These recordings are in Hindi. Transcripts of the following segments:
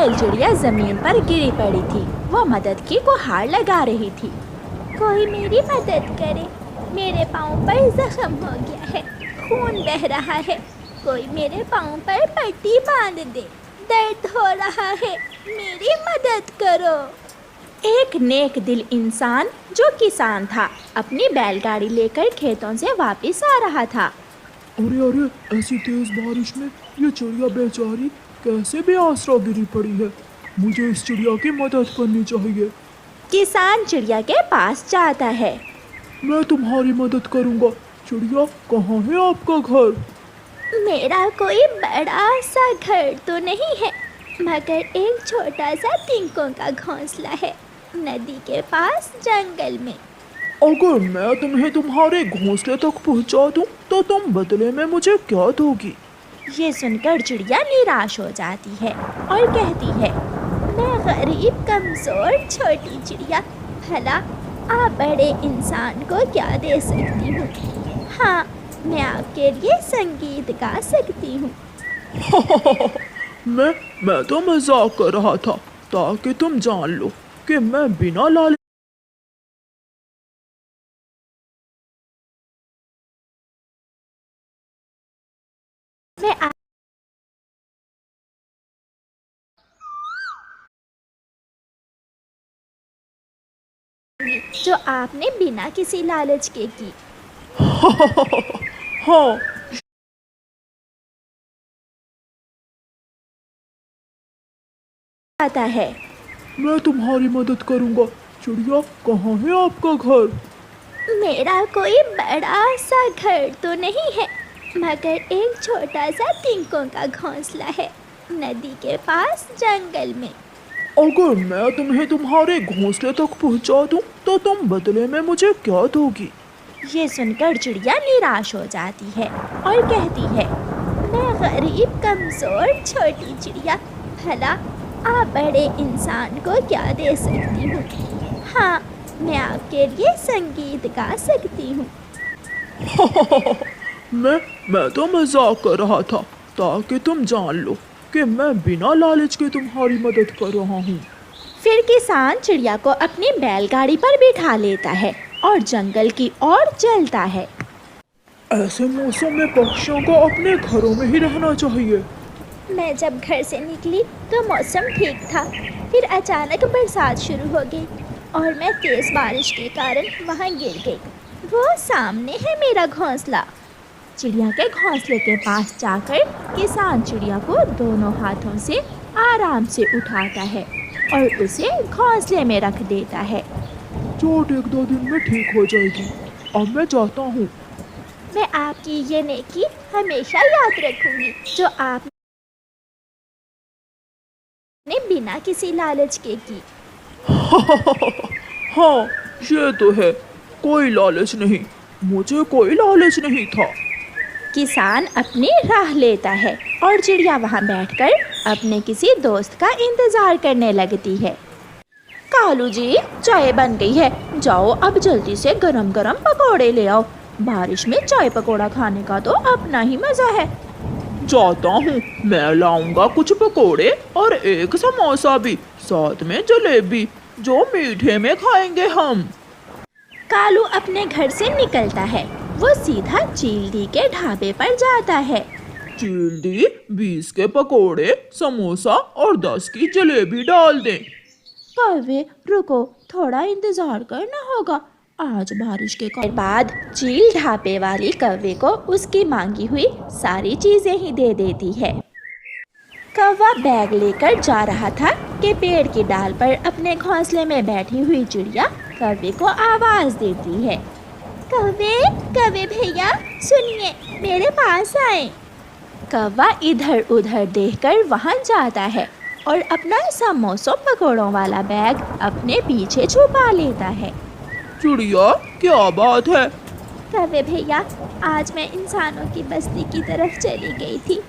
घायल चिड़िया जमीन पर गिरी पड़ी थी। वो मदद की गुहार लगा रही थी। कोई मेरी मदद करे, मेरे पाँव पर जख्म हो गया है, खून बह रहा है। कोई मेरे पाँव पर पट्टी बांध दे, दर्द हो रहा है, मेरी मदद करो। एक नेक दिल इंसान जो किसान था अपनी बैलगाड़ी लेकर खेतों से वापस आ रहा था। अरे अरे, ऐसी तेज बारिश में ये चिड़िया बेचारी कैसे बेआसरा गिरी पड़ी है। मुझे इस चिड़िया की मदद करनी चाहिए। किसान चिड़िया के पास जाता है। मैं तुम्हारी मदद करूँगा। चिड़िया, कहाँ है आपका घर? मेरा कोई बड़ा सा घर तो नहीं है, मगर एक छोटा सा तिनकों का घोंसला है, नदी के पास जंगल में। अगर मैं तुम्हें तुम्हारे घोंसले तक पहुँचा दूँ तो तुम बदले में मुझे क्या दोगी? ये सुनकर चिड़िया निराश हो जाती है और कहती है, मैं गरीब कमजोर छोटी चिड़िया, भला आप बड़े इंसान को क्या दे सकती हूँ? हाँ, मैं आपके लिए संगीत गा सकती हूँ। मैं तो मजाक कर रहा था, ताकि तुम जान लो कि मैं बिना लालच मैं जो आपने बिना किसी लालच के की। हाँ, आता है। मैं तुम्हारी मदद करूँगा। चिड़िया, कहाँ है आपका घर? मेरा कोई बड़ा सा घर तो नहीं है, मगर एक छोटा सा तिनकों का घोंसला है, नदी के पास जंगल में। अगर मैं तुम्हें तुम्हारे घोंसले तक पहुँचा दूँ तो तुम बदले में मुझे क्या दोगी? ये सुनकर चिड़िया निराश हो जाती है और कहती है, मैं गरीब कमजोर छोटी चिड़िया, भला आप बड़े इंसान को क्या दे सकती हूँ? हाँ, मैं आपके लिए संगीत गा सकती हूँ। मैं तो मजाक कर रहा था, ताकि तुम जान लो कि मैं बिना लालच के तुम्हारी मदद कर रहा हूँ। फिर किसान चिड़िया को अपनी बैलगाड़ी पर बिठा लेता है और जंगल की ओर चलता है। ऐसे मौसम में पक्षियों को अपने घरों में ही रहना चाहिए। मैं जब घर से निकली तो मौसम ठीक था, फिर अचानक बरसात शुरू हो गई और मैं तेज़ बारिश के कारण वहाँ गिर गई। वो सामने है मेरा घोंसला। चिड़िया के घोंसले के पास जाकर किसान चिड़िया को दोनों हाथों से आराम से उठाता है और उसे घोंसले में रख देता है। चोट 1-2 दिन में ठीक हो जाएगी। अब मैं जाता हूँ। मैं आपकी ये नेकी हमेशा याद रखूंगी, जो आपने बिना किसी लालच के की। हाँ, ये तो है, कोई लालच नहीं, मुझे कोई लालच नहीं था। किसान अपनी राह लेता है और चिड़िया वहाँ बैठकर अपने किसी दोस्त का इंतजार करने लगती है। कालू जी, चाय बन गई है, जाओ अब जल्दी से गरम गरम पकोड़े ले आओ। बारिश में चाय पकोड़ा खाने का तो अपना ही मजा है। जाता हूँ, मैं लाऊंगा कुछ पकोड़े और एक समोसा भी, साथ में जलेबी, जो मीठे में खाएंगे हम। कालू अपने घर से निकलता है। वो सीधा चील के ढाबे पर जाता है। चील दी, 20 के पकोड़े, समोसा और 10 की जलेबी डाल दें। कौवे, रुको, थोड़ा इंतजार करना होगा, आज बारिश के बाद चील ढाबे वाली कौवे को उसकी मांगी हुई सारी चीजें ही दे देती है। कौवा बैग लेकर जा रहा था कि पेड़ की डाल पर अपने घोंसले में बैठी हुई चिड़िया कौवे को आवाज देती है। कौवे, कौवे भैया सुनिए, मेरे पास आए। कौवा इधर उधर देखकर वहां जाता है और अपना समोसों पकौड़ों वाला बैग अपने पीछे छुपा लेता है। चिड़िया, क्या बात है? कौवे भैया, आज मैं इंसानों की बस्ती की तरफ चली गई थी,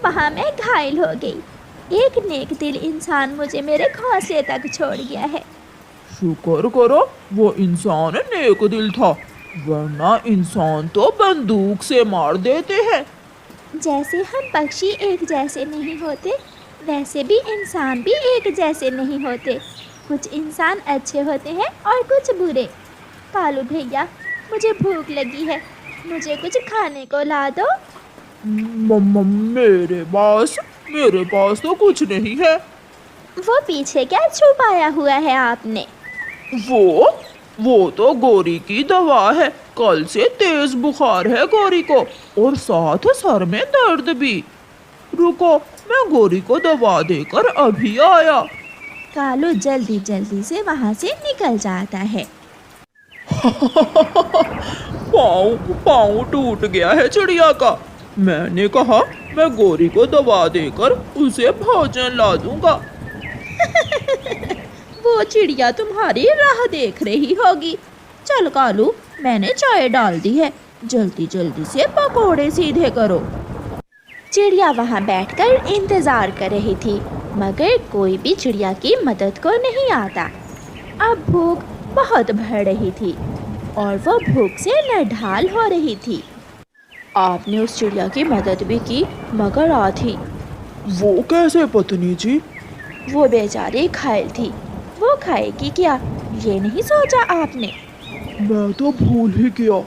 वहाँ मैं घायल हो गई। एक नेक दिल इंसान मुझे मेरे घोंसले तक छोड़ गया है। शुक्र करो वो इंसान नेक दिल था, वरना इंसान तो बंदूक से मार देते हैं। जैसे हम पक्षी एक जैसे नहीं होते, वैसे भी इंसान भी एक जैसे नहीं होते, कुछ इंसान अच्छे होते हैं और कुछ बुरे। कालू भैया, मुझे भूख लगी है, मुझे कुछ खाने को ला दो। मम्मा, मेरे पास तो कुछ नहीं है। वो पीछे क्या छुपाया हुआ है आपने? वो तो गोरी की दवा है। कल से तेज बुखार है गोरी को और साथ सर में दर्द भी। रुको, मैं गोरी को दवा देकर अभी आया। कालू जल्दी जल्दी से वहाँ से निकल जाता है। पाँव टूट गया है चिड़िया का। मैंने कहा मैं गोरी को दवा देकर उसे भोजन ला दूंगा। वो चिड़िया तुम्हारी राह देख रही होगी। चल कालू, मैंने चाय डाल दी है, जल्दी जल्दी से पकोड़े सीधे करो। चिड़िया वहाँ बैठकर इंतजार कर रही थी, मगर कोई भी चिड़िया की मदद को नहीं आता। अब भूख बहुत बढ़ रही थी और वो भूख से नढाल हो रही थी। आपने उस चिड़िया की मदद भी की, मगर आधी। वो कैसे पत्नी जी? वो बेचारी घायल थी, वो खाएगी क्या, ये नहीं सोचा आपने? मैं तो भूल ही गया।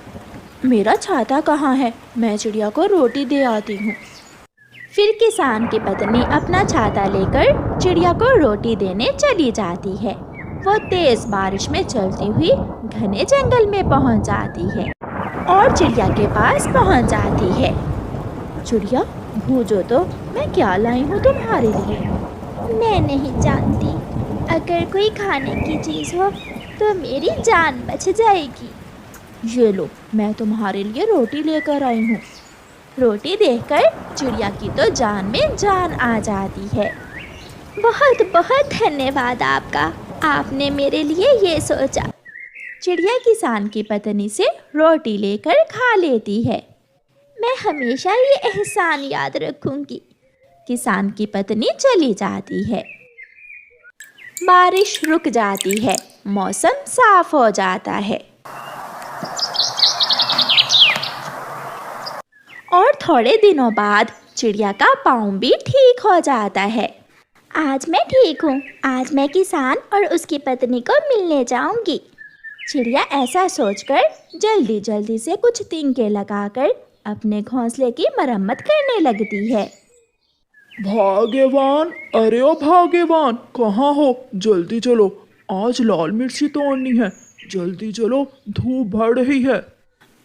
मेरा छाता कहाँ है? मैं चिड़िया को रोटी दे आती हूँ। फिर किसान की पत्नी अपना छाता लेकर चिड़िया को रोटी देने चली जाती है। वो तेज बारिश में चलती हुई घने जंगल में पहुँच जाती है और चिड़िया के पास पहुँच जाती है। चिड़िया, पूछो तो मैं क्या लाई हूँ तुम्हारे लिए? मैं नहीं जानती, अगर कोई खाने की चीज़ हो तो मेरी जान बच जाएगी। ये लो, मैं तुम्हारे लिए रोटी लेकर आई हूँ। रोटी देखकर चिड़िया की तो जान में जान आ जाती है। बहुत बहुत धन्यवाद आपका, आपने मेरे लिए ये सोचा। चिड़िया किसान की पत्नी से रोटी लेकर खा लेती है। मैं हमेशा ये एहसान याद रखूंगी। किसान की पत्नी चली जाती है। बारिश रुक जाती है, मौसम साफ हो जाता है और थोड़े दिनों बाद चिड़िया का पाँव भी ठीक हो जाता है। आज मैं ठीक हूँ, आज मैं किसान और उसकी पत्नी को मिलने जाऊंगी। चिड़िया ऐसा सोचकर जल्दी जल्दी से कुछ तिनके लगाकर अपने घोंसले की मरम्मत करने लगती है। भाग्यवान, अरे ओ भाग्यवान, कहाँ हो? जल्दी चलो, आज लाल मिर्ची तोड़नी है। जल्दी चलो, धूप बढ़ रही है।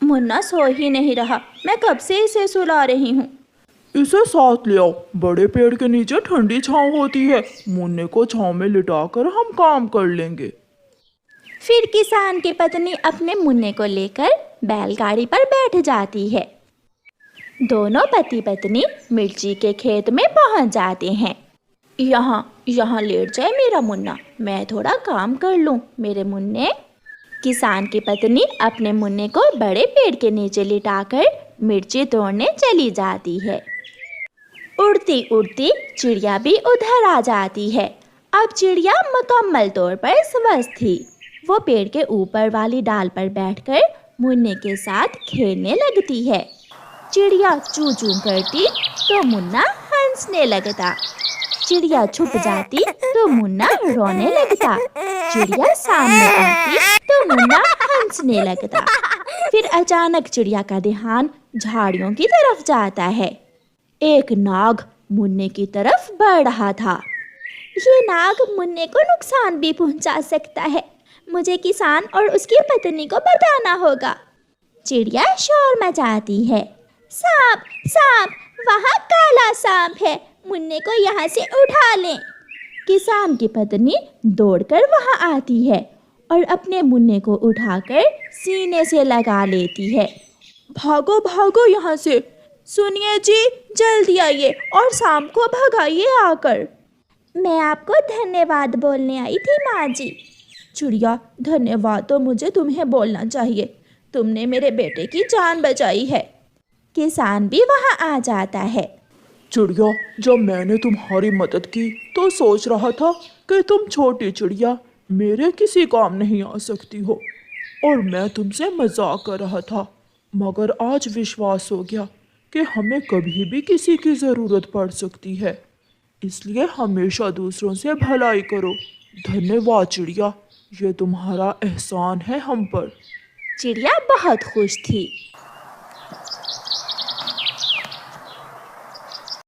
मुन्ना सो ही नहीं रहा, मैं कब से इसे सुला रही हूँ। इसे साथ ले आओ, बड़े पेड़ के नीचे ठंडी छांव होती है। मुन्ने को छांव में लिटाकर हम काम कर लेंगे। फिर किसान की पत्नी अपने मुन्ने को लेकर बैलगाड़ी पर बैठ जाती है। दोनों पति पत्नी मिर्ची के खेत में पहुंच जाते हैं। यहाँ लेट जाए मेरा मुन्ना, मैं थोड़ा काम कर लूं। मेरे मुन्ने। किसान की पत्नी अपने मुन्ने को बड़े पेड़ के नीचे लिटाकर मिर्ची तोड़ने चली जाती है। उड़ती उड़ती चिड़िया भी उधर आ जाती है। अब चिड़िया मुकम्मल तौर पर स्वस्थ थी। वो पेड़ के ऊपर वाली डाल पर बैठकर मुन्ने के साथ खेलने लगती है। चिड़िया चू चू करती तो मुन्ना हंसने लगता। चिड़िया छुप जाती तो मुन्ना रोने लगता। चिड़िया सामने आती तो मुन्ना हंसने लगता। फिर अचानक चिड़िया का ध्यान झाड़ियों की तरफ जाता है। एक नाग मुन्ने की तरफ बढ़ रहा था। ये नाग मुन्ने को नुकसान भी पहुंचा सकता है, मुझे किसान और उसकी पत्नी को बताना होगा। चिड़िया शोर मचाती है। सांप, सांप, वहाँ काला सांप है, मुन्ने को यहाँ से उठा लें। किसान की पत्नी दौड़कर वहाँ आती है और अपने मुन्ने को उठाकर सीने से लगा लेती है। भागो भागो यहाँ से। सुनिए जी, जल्दी आइए और सांप को भगाइए आकर। मैं आपको धन्यवाद बोलने आई थी माँ जी। चिड़िया, धन्यवाद तो मुझे तुम्हें बोलना चाहिए, तुमने मेरे बेटे की जान बचाई है। किसान भी वहाँ आ जाता है। चिड़िया, जब मैंने तुम्हारी मदद की तो सोच रहा था कि तुम छोटी चिड़िया मेरे किसी काम नहीं आ सकती हो और मैं तुमसे मजाक कर रहा था, मगर आज विश्वास हो गया कि हमें कभी भी किसी की ज़रूरत पड़ सकती है। इसलिए हमेशा दूसरों से भलाई करो। धन्यवाद चिड़िया, ये तुम्हारा एहसान है हम पर। चिड़िया बहुत खुश थी